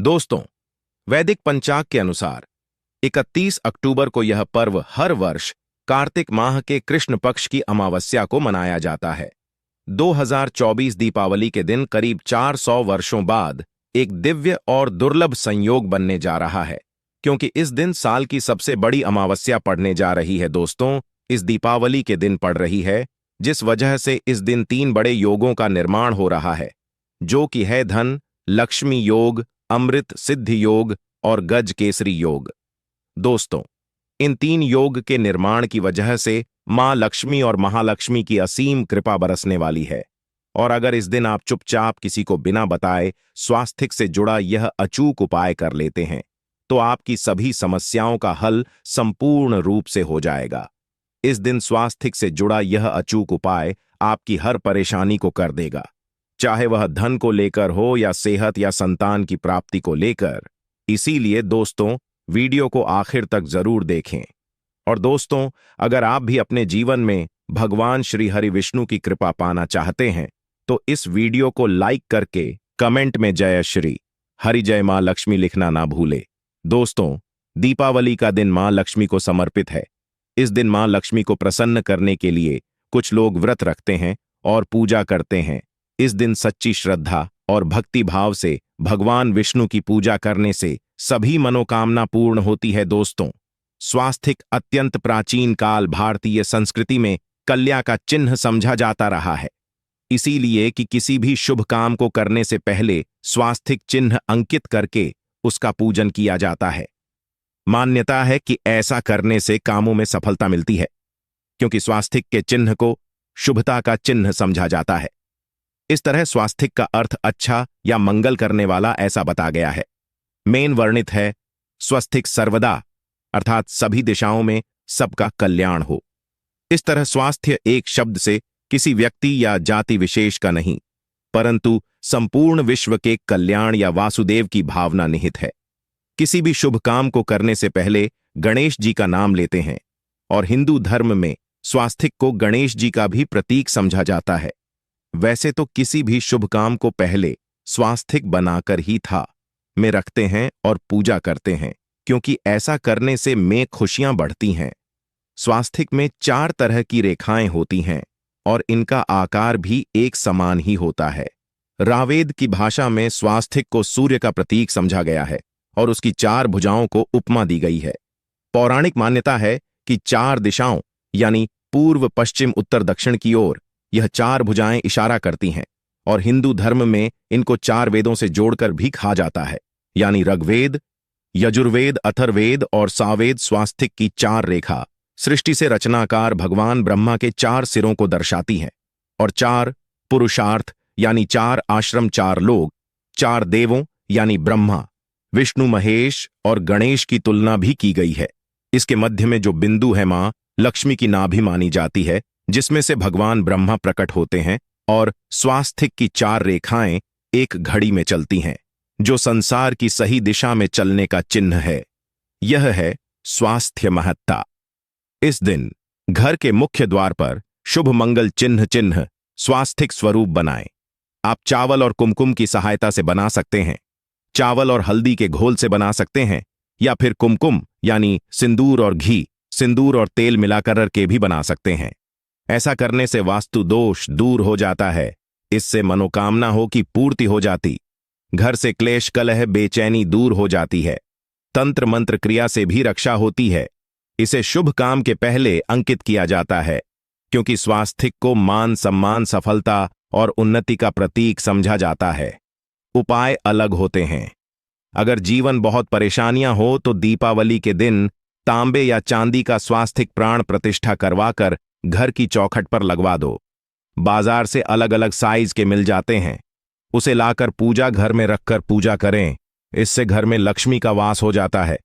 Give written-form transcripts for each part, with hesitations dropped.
दोस्तों, वैदिक पंचांग के अनुसार 31 अक्टूबर को यह पर्व हर वर्ष कार्तिक माह के कृष्ण पक्ष की अमावस्या को मनाया जाता है। 2024 दीपावली के दिन करीब 400 वर्षों बाद एक दिव्य और दुर्लभ संयोग बनने जा रहा है, क्योंकि इस दिन साल की सबसे बड़ी अमावस्या पड़ने जा रही है। दोस्तों, इस दीपावली के दिन पड़ रही है, जिस वजह से इस दिन 3 बड़े योगों का निर्माण हो रहा है, जो कि है धन लक्ष्मी योग, अमृत सिद्धि योग और गज केसरी योग। दोस्तों, इन 3 योग के निर्माण की वजह से मां लक्ष्मी और महालक्ष्मी की असीम कृपा बरसने वाली है। और अगर इस दिन आप चुपचाप किसी को बिना बताए स्वास्थ्य से जुड़ा यह अचूक उपाय कर लेते हैं, तो आपकी सभी समस्याओं का हल संपूर्ण रूप से हो जाएगा। इस दिन स्वास्थ्य से जुड़ा यह अचूक उपाय आपकी हर परेशानी को कर देगा, चाहे वह धन को लेकर हो या सेहत या संतान की प्राप्ति को लेकर। इसीलिए दोस्तों, वीडियो को आखिर तक जरूर देखें। और दोस्तों, अगर आप भी अपने जीवन में भगवान श्री हरि विष्णु की कृपा पाना चाहते हैं, तो इस वीडियो को लाइक करके कमेंट में जय श्री हरि जय मां लक्ष्मी लिखना ना भूले। दोस्तों, दीपावली का दिन मां लक्ष्मी को समर्पित है। इस दिन मां लक्ष्मी को प्रसन्न करने के लिए कुछ लोग व्रत रखते हैं और पूजा करते हैं। इस दिन सच्ची श्रद्धा और भक्ति भाव से भगवान विष्णु की पूजा करने से सभी मनोकामना पूर्ण होती है। दोस्तों, स्वास्थिक अत्यंत प्राचीन काल भारतीय संस्कृति में कल्या का चिन्ह समझा जाता रहा है, इसीलिए कि किसी भी शुभ काम को करने से पहले स्वास्थिक चिन्ह अंकित करके उसका पूजन किया जाता है। मान्यता है कि ऐसा करने से कामों में सफलता मिलती है, क्योंकि स्वास्थिक के चिन्ह को शुभता का चिन्ह समझा जाता है। इस तरह स्वास्थिक का अर्थ अच्छा या मंगल करने वाला ऐसा बता गया है। मेन वर्णित है स्वस्तिक सर्वदा, अर्थात सभी दिशाओं में सबका कल्याण हो। इस तरह स्वास्थ्य एक शब्द से किसी व्यक्ति या जाति विशेष का नहीं, परंतु संपूर्ण विश्व के कल्याण या वासुदेव की भावना निहित है। किसी भी शुभ काम को करने से पहले गणेश जी का नाम लेते हैं, और हिंदू धर्म में स्वास्थिक को गणेश जी का भी प्रतीक समझा जाता है। वैसे तो किसी भी शुभ काम को पहले स्वास्थिक बनाकर ही था में रखते हैं और पूजा करते हैं, क्योंकि ऐसा करने से में खुशियां बढ़ती हैं। स्वास्थिक में 4 तरह की रेखाएं होती हैं और इनका आकार भी एक समान ही होता है। रावेद की भाषा में स्वास्थिक को सूर्य का प्रतीक समझा गया है और उसकी 4 भुजाओं को उपमा दी गई है। पौराणिक मान्यता है कि 4 दिशाओं यानी पूर्व पश्चिम उत्तर दक्षिण की ओर यह 4 भुजाएं इशारा करती हैं, और हिंदू धर्म में इनको 4 वेदों से जोड़कर भी कहा जाता है, यानी ऋग्वेद, यजुर्वेद, अथर्ववेद और सामवेद। स्वास्थिक की 4 रेखा सृष्टि से रचनाकार भगवान ब्रह्मा के 4 सिरों को दर्शाती है, और 4 पुरुषार्थ यानी 4 आश्रम, 4 लोग, 4 देवों यानी ब्रह्मा, विष्णु, महेश और गणेश की तुलना भी की गई है। इसके मध्य में जो बिंदु है मां लक्ष्मी की नाभि मानी जाती है, जिसमें से भगवान ब्रह्मा प्रकट होते हैं, और स्वास्थिक की 4 रेखाएं एक घड़ी में चलती हैं, जो संसार की सही दिशा में चलने का चिन्ह है। यह है स्वास्थ्य महत्ता। इस दिन घर के मुख्य द्वार पर शुभ मंगल चिन्ह स्वास्थिक स्वरूप बनाएं। आप चावल और कुमकुम की सहायता से बना सकते हैं, चावल और हल्दी के घोल से बना सकते हैं, या फिर कुमकुम यानी सिंदूर और घी, सिंदूर और तेल मिलाकर के भी बना सकते हैं। ऐसा करने से वास्तु दोष दूर हो जाता है, इससे मनोकामना हो की पूर्ति हो जाती, घर से क्लेश कलह बेचैनी दूर हो जाती है, तंत्र मंत्र क्रिया से भी रक्षा होती है। इसे शुभ काम के पहले अंकित किया जाता है, क्योंकि स्वास्थिक को मान सम्मान, सफलता और उन्नति का प्रतीक समझा जाता है। उपाय अलग होते हैं। अगर जीवन बहुत परेशानियां हो तो दीपावली के दिन तांबे या चांदी का स्वास्थिक प्राण प्रतिष्ठा करवाकर घर की चौखट पर लगवा दो। बाजार से अलग अलग साइज के मिल जाते हैं, उसे लाकर पूजा घर में रखकर पूजा करें। इससे घर में लक्ष्मी का वास हो जाता है।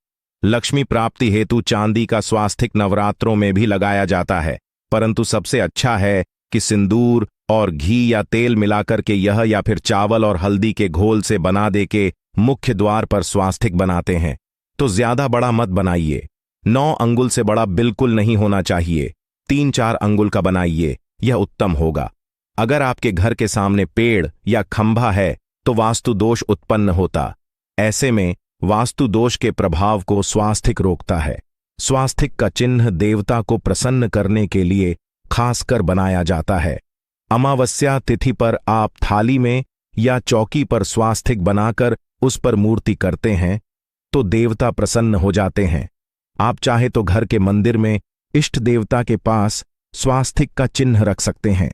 लक्ष्मी प्राप्ति हेतु चांदी का स्वास्थिक नवरात्रों में भी लगाया जाता है, परंतु सबसे अच्छा है कि सिंदूर और घी या तेल मिलाकर के यह, या फिर चावल और हल्दी के घोल से बना दे के मुख्य द्वार पर स्वास्थिक बनाते हैं तो ज्यादा बड़ा मत बनाइए। 9 अंगुल से बड़ा बिल्कुल नहीं होना चाहिए। 3-4 अंगुल का बनाइए, यह उत्तम होगा। अगर आपके घर के सामने पेड़ या खंभा है तो वास्तु दोष उत्पन्न होता, ऐसे में वास्तु दोष के प्रभाव को स्वास्थिक रोकता है। स्वास्थिक का चिन्ह देवता को प्रसन्न करने के लिए खासकर बनाया जाता है। अमावस्या तिथि पर आप थाली में या चौकी पर स्वास्थिक बनाकर उस पर मूर्ति करते हैं तो देवता प्रसन्न हो जाते हैं। आप चाहे तो घर के मंदिर में इष्ट देवता के पास स्वास्थिक का चिन्ह रख सकते हैं।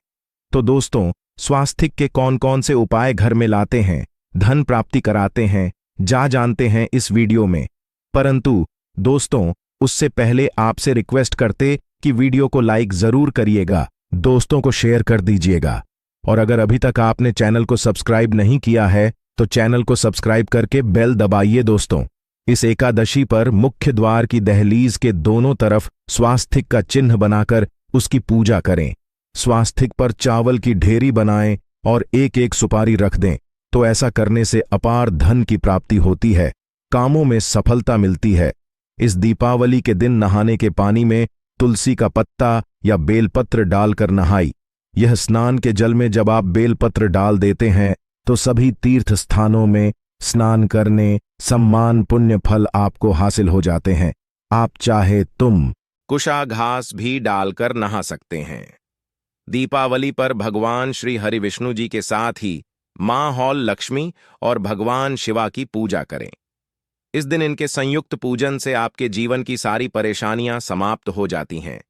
तो दोस्तों, स्वास्थिक के कौन कौन से उपाय घर में लाते हैं, धन प्राप्ति कराते हैं, जानते हैं इस वीडियो में। परंतु दोस्तों, उससे पहले आपसे रिक्वेस्ट करते कि वीडियो को लाइक जरूर करिएगा, दोस्तों को शेयर कर दीजिएगा, और अगर अभी तक आपने चैनल को सब्सक्राइब नहीं किया है तो चैनल को सब्सक्राइब करके बेल दबाइए। दोस्तों, इस एकादशी पर मुख्य द्वार की दहलीज के दोनों तरफ स्वास्थिक का चिन्ह बनाकर उसकी पूजा करें। स्वास्थिक पर चावल की ढेरी बनाएं और एक एक सुपारी रख दें। तो ऐसा करने से अपार धन की प्राप्ति होती है, कामों में सफलता मिलती है। इस दीपावली के दिन नहाने के पानी में तुलसी का पत्ता या बेलपत्र डालकर नहाई। यह स्नान के जल में जब आप बेलपत्र डाल देते हैं तो सभी तीर्थ स्थानों में स्नान करने सम्मान पुण्य फल आपको हासिल हो जाते हैं। आप चाहे तुम कुशा घास भी डालकर नहा सकते हैं। दीपावली पर भगवान श्री हरि विष्णु जी के साथ ही मां हौल लक्ष्मी और भगवान शिवा की पूजा करें। इस दिन इनके संयुक्त पूजन से आपके जीवन की सारी परेशानियां समाप्त हो जाती हैं।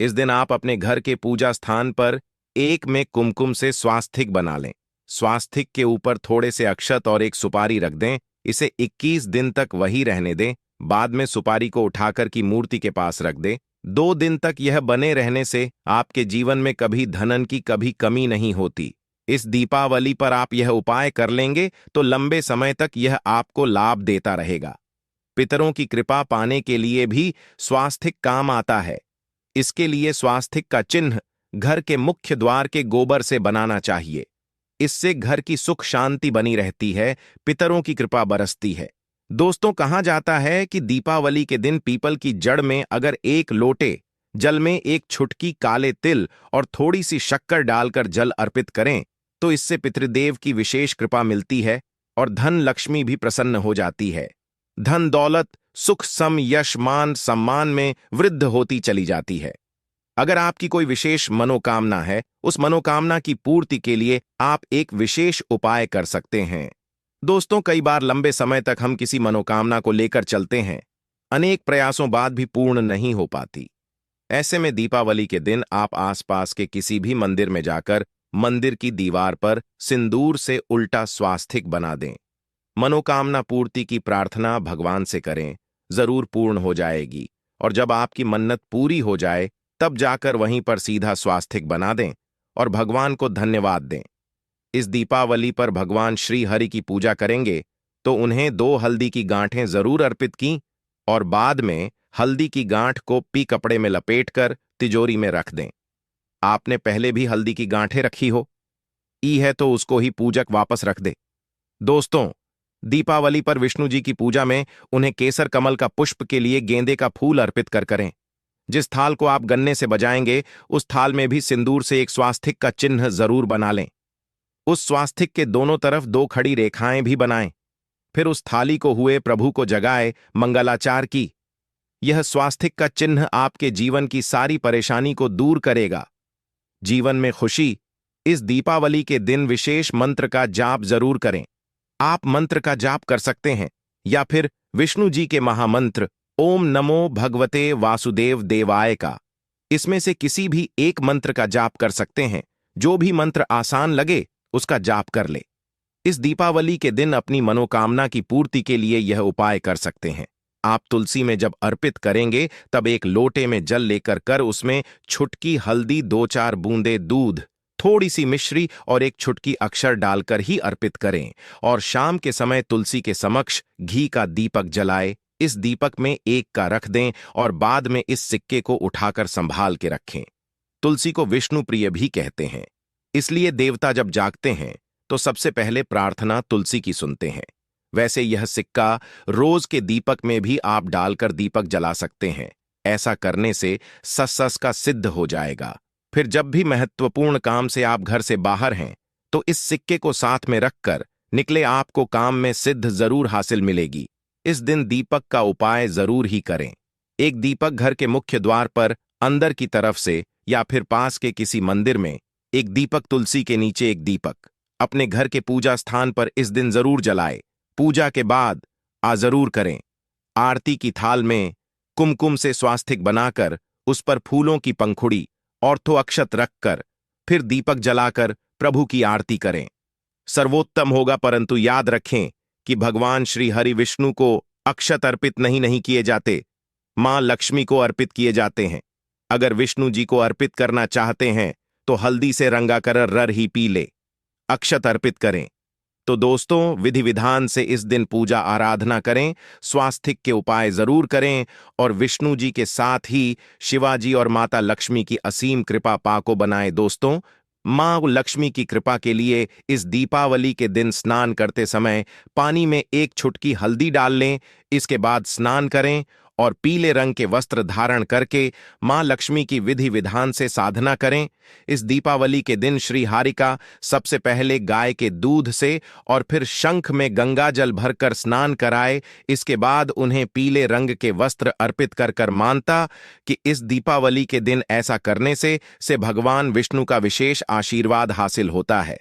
इस दिन आप अपने घर के पूजा स्थान पर एक में कुमकुम से स्वास्थिक बना लें। स्वास्थिक के ऊपर थोड़े से अक्षत और एक सुपारी रख दें। इसे 21 दिन तक वही रहने दें। बाद में सुपारी को उठाकर की मूर्ति के पास रख दें। 2 दिन तक यह बने रहने से आपके जीवन में कभी धनन की कभी कमी नहीं होती। इस दीपावली पर आप यह उपाय कर लेंगे तो लंबे समय तक यह आपको लाभ देता रहेगा। पितरों की कृपा पाने के लिए भी स्वास्थिक काम आता है। इसके लिए स्वास्थिक का चिन्ह घर के मुख्य द्वार के गोबर से बनाना चाहिए। इससे घर की सुख शांति बनी रहती है, पितरों की कृपा बरसती है। दोस्तों, कहा जाता है कि दीपावली के दिन पीपल की जड़ में अगर 1 लोटे जल में 1 छुटकी काले तिल और थोड़ी सी शक्कर डालकर जल अर्पित करें तो इससे पितृदेव की विशेष कृपा मिलती है और धन लक्ष्मी भी प्रसन्न हो जाती है। धन दौलत सुख सम यश मान सम्मान में वृद्धि होती चली जाती है। अगर आपकी कोई विशेष मनोकामना है, उस मनोकामना की पूर्ति के लिए आप एक विशेष उपाय कर सकते हैं। दोस्तों, कई बार लंबे समय तक हम किसी मनोकामना को लेकर चलते हैं, अनेक प्रयासों बाद भी पूर्ण नहीं हो पाती। ऐसे में दीपावली के दिन आप आसपास के किसी भी मंदिर में जाकर मंदिर की दीवार पर सिंदूर से उल्टा स्वास्थिक बना दें। मनोकामना पूर्ति की प्रार्थना भगवान से करें, जरूर पूर्ण हो जाएगी। और जब आपकी मन्नत पूरी हो जाए तब जाकर वहीं पर सीधा स्वास्थिक बना दें और भगवान को धन्यवाद दें। इस दीपावली पर भगवान श्री हरि की पूजा करेंगे तो उन्हें 2 हल्दी की गांठें जरूर अर्पित की और बाद में हल्दी की गांठ को पी कपड़े में लपेटकर तिजोरी में रख दें। आपने पहले भी हल्दी की गांठें रखी हो ई है तो उसको ही पूजक वापस रख दे। दोस्तों, दीपावली पर विष्णु जी की पूजा में उन्हें केसर कमल का पुष्प के लिए गेंदे का फूल अर्पित कर करें। जिस थाल को आप गन्ने से बजाएंगे उस थाल में भी सिंदूर से एक स्वास्थिक का चिन्ह जरूर बना लें। उस स्वास्थिक के दोनों तरफ 2 खड़ी रेखाएं भी बनाएं। फिर उस थाली को हुए प्रभु को जगाए मंगलाचार की। यह स्वास्थिक का चिन्ह आपके जीवन की सारी परेशानी को दूर करेगा, जीवन में खुशी। इस दीपावली के दिन विशेष मंत्र का जाप जरूर करें। आप मंत्र का जाप कर सकते हैं या फिर विष्णु जी के महामंत्र ओम नमो भगवते वासुदेव देवाय का, इसमें से किसी भी एक मंत्र का जाप कर सकते हैं। जो भी मंत्र आसान लगे उसका जाप कर ले। इस दीपावली के दिन अपनी मनोकामना की पूर्ति के लिए यह उपाय कर सकते हैं। आप तुलसी में जब अर्पित करेंगे तब एक लोटे में जल लेकर कर उसमें छुटकी हल्दी, 2-4 बूंदे दूध, थोड़ी सी मिश्री और एक छुटकी अक्षर डालकर ही अर्पित करें और शाम के समय तुलसी के समक्ष घी का दीपक जलाए। इस दीपक में 1 का रख दें और बाद में इस सिक्के को उठाकर संभाल के रखें। तुलसी को विष्णु प्रिय भी कहते हैं, इसलिए देवता जब जागते हैं तो सबसे पहले प्रार्थना तुलसी की सुनते हैं। वैसे यह सिक्का रोज के दीपक में भी आप डालकर दीपक जला सकते हैं। ऐसा करने से सस का सिद्ध हो जाएगा। फिर जब भी महत्वपूर्ण काम से आप घर से बाहर हैं तो इस सिक्के को साथ में रखकर निकले आपको काम में सिद्ध जरूर हासिल मिलेगी। इस दिन दीपक का उपाय जरूर ही करें। एक दीपक घर के मुख्य द्वार पर अंदर की तरफ से या फिर पास के किसी मंदिर में एक दीपक, तुलसी के नीचे एक दीपक अपने घर के पूजा स्थान पर इस दिन जरूर जलाए। पूजा के बाद जरूर करें। आरती की थाल में कुमकुम से स्वास्तिक बनाकर उस पर फूलों की पंखुड़ी ऑर्थो अक्षत रखकर फिर दीपक जलाकर प्रभु की आरती करें। सर्वोत्तम होगा, परंतु याद रखें कि भगवान श्री हरि विष्णु को अक्षत अर्पित नहीं किए जाते, मां लक्ष्मी को अर्पित किए जाते हैं। अगर विष्णु जी को अर्पित करना चाहते हैं तो हल्दी से रंगाकर रर ही पी ले, अक्षत अर्पित करें। तो दोस्तों, विधि विधान से इस दिन पूजा आराधना करें, स्वास्तिक के उपाय जरूर करें और विष्णु जी के साथ ही शिवाजी और माता लक्ष्मी की असीम कृपा पाको बनाएं। दोस्तों, मां लक्ष्मी की कृपा के लिए इस दीपावली के दिन स्नान करते समय पानी में एक चुटकी हल्दी डाल लें। इसके बाद स्नान करें और पीले रंग के वस्त्र धारण करके मां लक्ष्मी की विधि विधान से साधना करें। इस दीपावली के दिन श्री हारिका सबसे पहले गाय के दूध से और फिर शंख में गंगा जल भरकर स्नान कराए। इसके बाद उन्हें पीले रंग के वस्त्र अर्पित कर मानता कि इस दीपावली के दिन ऐसा करने से भगवान विष्णु का विशेष आशीर्वाद हासिल होता है।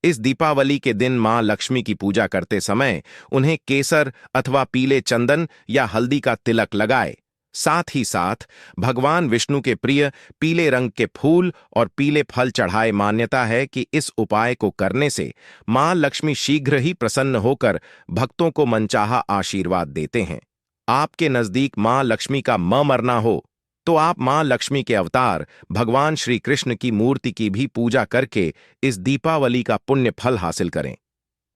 इस दीपावली के दिन मां लक्ष्मी की पूजा करते समय उन्हें केसर अथवा पीले चंदन या हल्दी का तिलक लगाए। साथ ही साथ भगवान विष्णु के प्रिय पीले रंग के फूल और पीले फल चढ़ाए। मान्यता है कि इस उपाय को करने से मां लक्ष्मी शीघ्र ही प्रसन्न होकर भक्तों को मनचाहा आशीर्वाद देते हैं। आपके नजदीक मां लक्ष्मी का मरना हो तो आप मां लक्ष्मी के अवतार भगवान श्री कृष्ण की मूर्ति की भी पूजा करके इस दीपावली का पुण्य फल हासिल करें।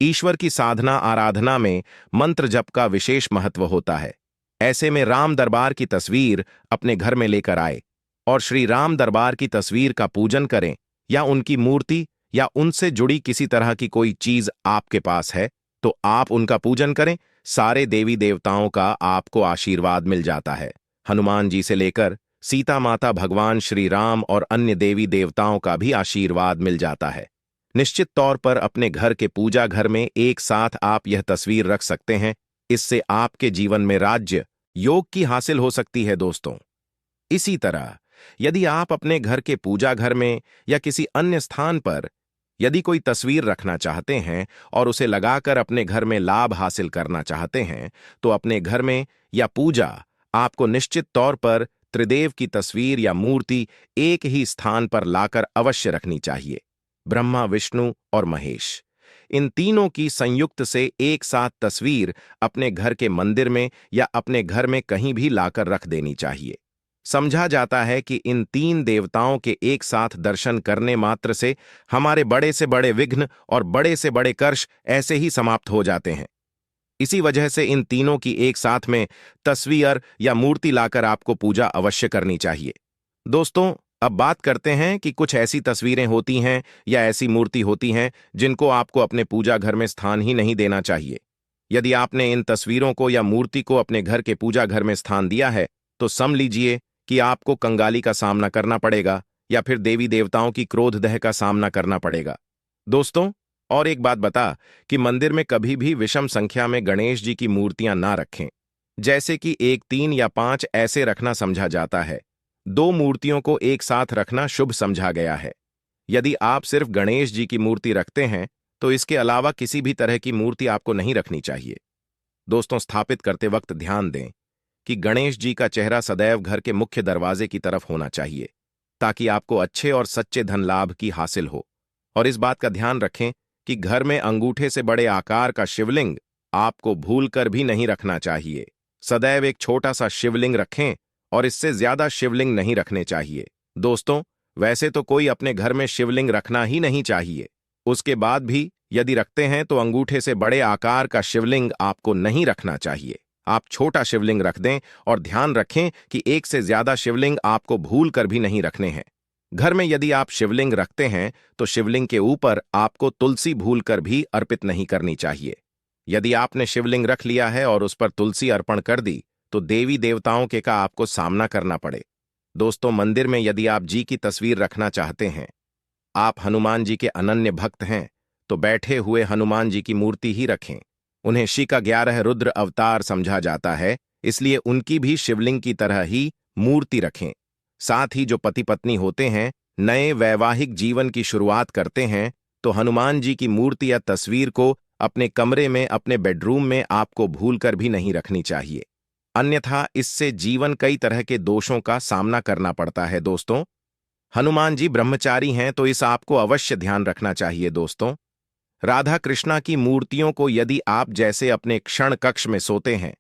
ईश्वर की साधना आराधना में मंत्र जप का विशेष महत्व होता है। ऐसे में राम दरबार की तस्वीर अपने घर में लेकर आए और श्री राम दरबार की तस्वीर का पूजन करें, या उनकी मूर्ति या उनसे जुड़ी किसी तरह की कोई चीज आपके पास है तो आप उनका पूजन करें। सारे देवी देवताओं का आपको आशीर्वाद मिल जाता है। हनुमान जी से लेकर सीता माता, भगवान श्री राम और अन्य देवी देवताओं का भी आशीर्वाद मिल जाता है। निश्चित तौर पर अपने घर के पूजा घर में एक साथ आप यह तस्वीर रख सकते हैं। इससे आपके जीवन में राज्य योग की हासिल हो सकती है। दोस्तों, इसी तरह यदि आप अपने घर के पूजा घर में या किसी अन्य स्थान पर यदि कोई तस्वीर रखना चाहते हैं और उसे लगाकर अपने घर में लाभ हासिल करना चाहते हैं तो अपने घर में या पूजा आपको निश्चित तौर पर त्रिदेव की तस्वीर या मूर्ति एक ही स्थान पर लाकर अवश्य रखनी चाहिए। ब्रह्मा, विष्णु और महेश, इन तीनों की संयुक्त से एक साथ तस्वीर अपने घर के मंदिर में या अपने घर में कहीं भी लाकर रख देनी चाहिए। समझा जाता है कि इन तीन देवताओं के एक साथ दर्शन करने मात्र से हमारे बड़े से बड़े विघ्न और बड़े से बड़े कर्ष ऐसे ही समाप्त हो जाते हैं। इसी वजह से इन तीनों की एक साथ में तस्वीर या मूर्ति लाकर आपको पूजा अवश्य करनी चाहिए। दोस्तों, अब बात करते हैं कि कुछ ऐसी तस्वीरें होती हैं या ऐसी मूर्ति होती हैं जिनको आपको अपने पूजा घर में स्थान ही नहीं देना चाहिए। यदि आपने इन तस्वीरों को या मूर्ति को अपने घर के पूजा घर में स्थान दिया है तो समझ लीजिए कि आपको कंगाली का सामना करना पड़ेगा या फिर देवी देवताओं की क्रोधदह का सामना करना पड़ेगा। दोस्तों, और एक बात बता कि मंदिर में कभी भी विषम संख्या में गणेश जी की मूर्तियां ना रखें, जैसे कि 1, 3 या 5 ऐसे रखना समझा जाता है। 2 मूर्तियों को एक साथ रखना शुभ समझा गया है। यदि आप सिर्फ गणेश जी की मूर्ति रखते हैं तो इसके अलावा किसी भी तरह की मूर्ति आपको नहीं रखनी चाहिए। दोस्तों, स्थापित करते वक्त ध्यान दें कि गणेश जी का चेहरा सदैव घर के मुख्य दरवाजे की तरफ होना चाहिए ताकि आपको अच्छे और सच्चे धन लाभ की हासिल हो। और इस बात का ध्यान रखें कि घर में अंगूठे से बड़े आकार का शिवलिंग आपको भूलकर भी नहीं रखना चाहिए। सदैव एक छोटा सा शिवलिंग रखें और इससे ज्यादा शिवलिंग नहीं रखने चाहिए। दोस्तों, वैसे तो कोई अपने घर में शिवलिंग रखना ही नहीं चाहिए। उसके बाद भी यदि रखते हैं तो अंगूठे से बड़े आकार का शिवलिंग आपको नहीं रखना चाहिए। आप छोटा शिवलिंग रख दें और ध्यान रखें कि एक से ज्यादा शिवलिंग आपको भूल कर भी नहीं रखने हैं। घर में यदि आप शिवलिंग रखते हैं तो शिवलिंग के ऊपर आपको तुलसी भूलकर भी अर्पित नहीं करनी चाहिए। यदि आपने शिवलिंग रख लिया है और उस पर तुलसी अर्पण कर दी तो देवी देवताओं के का आपको सामना करना पड़े। दोस्तों, मंदिर में यदि आप जी की तस्वीर रखना चाहते हैं, आप हनुमान जी के अनन्य भक्त हैं, तो बैठे हुए हनुमान जी की मूर्ति ही रखें। उन्हें शिव का 11 रुद्र अवतार समझा जाता है, इसलिए उनकी भी शिवलिंग की तरह ही मूर्ति रखें। साथ ही जो पति पत्नी होते हैं, नए वैवाहिक जीवन की शुरुआत करते हैं, तो हनुमान जी की मूर्ति या तस्वीर को अपने कमरे में, अपने बेडरूम में आपको भूलकर भी नहीं रखनी चाहिए। अन्यथा इससे जीवन कई तरह के दोषों का सामना करना पड़ता है दोस्तों। हनुमान जी ब्रह्मचारी हैं, तो इस आपको अवश्य ध्यान रखना चाहिए दोस्तों। राधा कृष्णा की मूर्तियों को यदि आप जैसे अपने क्षण कक्ष में सोते हैं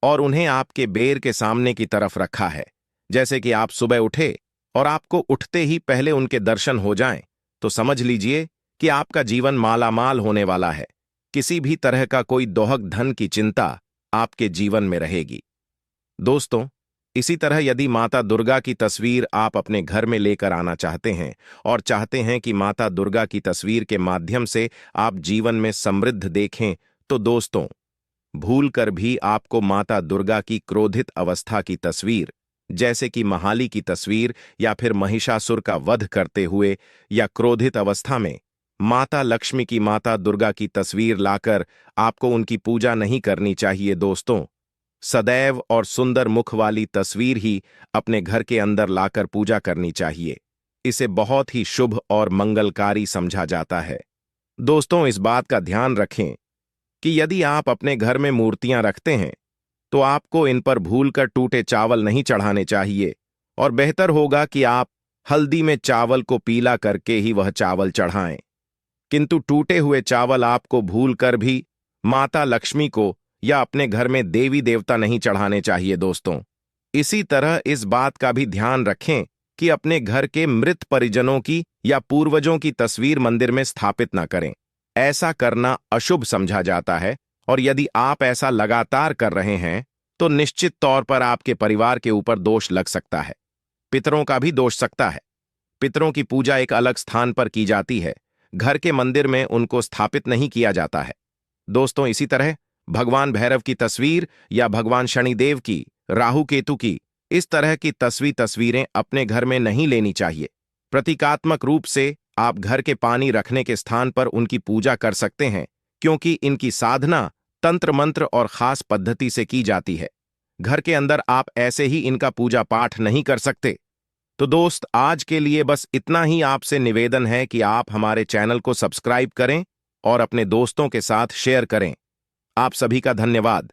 और उन्हें आपके बेर के सामने की तरफ रखा है, जैसे कि आप सुबह उठे और आपको उठते ही पहले उनके दर्शन हो जाएं, तो समझ लीजिए कि आपका जीवन मालामाल होने वाला है। किसी भी तरह का कोई दोहक धन की चिंता आपके जीवन में रहेगी। दोस्तों, इसी तरह यदि माता दुर्गा की तस्वीर आप अपने घर में लेकर आना चाहते हैं और चाहते हैं कि माता दुर्गा की तस्वीर के माध्यम से आप जीवन में समृद्ध देखें, तो दोस्तों, भूलकर भी आपको माता दुर्गा की क्रोधित अवस्था की तस्वीर, जैसे कि महाली की तस्वीर या फिर महिषासुर का वध करते हुए या क्रोधित अवस्था में माता लक्ष्मी की, माता दुर्गा की तस्वीर लाकर आपको उनकी पूजा नहीं करनी चाहिए दोस्तों। सदैव और सुंदर मुख वाली तस्वीर ही अपने घर के अंदर लाकर पूजा करनी चाहिए। इसे बहुत ही शुभ और मंगलकारी समझा जाता है। दोस्तों, इस बात का ध्यान रखें कि यदि आप अपने घर में मूर्तियां रखते हैं, तो आपको इन पर भूलकर टूटे चावल नहीं चढ़ाने चाहिए, और बेहतर होगा कि आप हल्दी में चावल को पीला करके ही वह चावल चढ़ाएं। किंतु टूटे हुए चावल आपको भूलकर भी माता लक्ष्मी को या अपने घर में देवी देवता नहीं चढ़ाने चाहिए दोस्तों। इसी तरह इस बात का भी ध्यान रखें कि अपने घर के मृत परिजनों की या पूर्वजों की तस्वीर मंदिर में स्थापित न करें। ऐसा करना अशुभ समझा जाता है, और यदि आप ऐसा लगातार कर रहे हैं तो निश्चित तौर पर आपके परिवार के ऊपर दोष लग सकता है। पितरों का भी दोष सकता है। पितरों की पूजा एक अलग स्थान पर की जाती है, घर के मंदिर में उनको स्थापित नहीं किया जाता है दोस्तों। इसी तरह भगवान भैरव की तस्वीर या भगवान शनिदेव की, राहु केतु की, इस तरह की तस्वीरें अपने घर में नहीं लेनी चाहिए। प्रतीकात्मक रूप से आप घर के पानी रखने के स्थान पर उनकी पूजा कर सकते हैं, क्योंकि इनकी साधना तंत्र मंत्र और खास पद्धति से की जाती है। घर के अंदर आप ऐसे ही इनका पूजा पाठ नहीं कर सकते। तो दोस्त, आज के लिए बस इतना ही आपसे निवेदन है कि आप हमारे चैनल को सब्सक्राइब करें और अपने दोस्तों के साथ शेयर करें। आप सभी का धन्यवाद।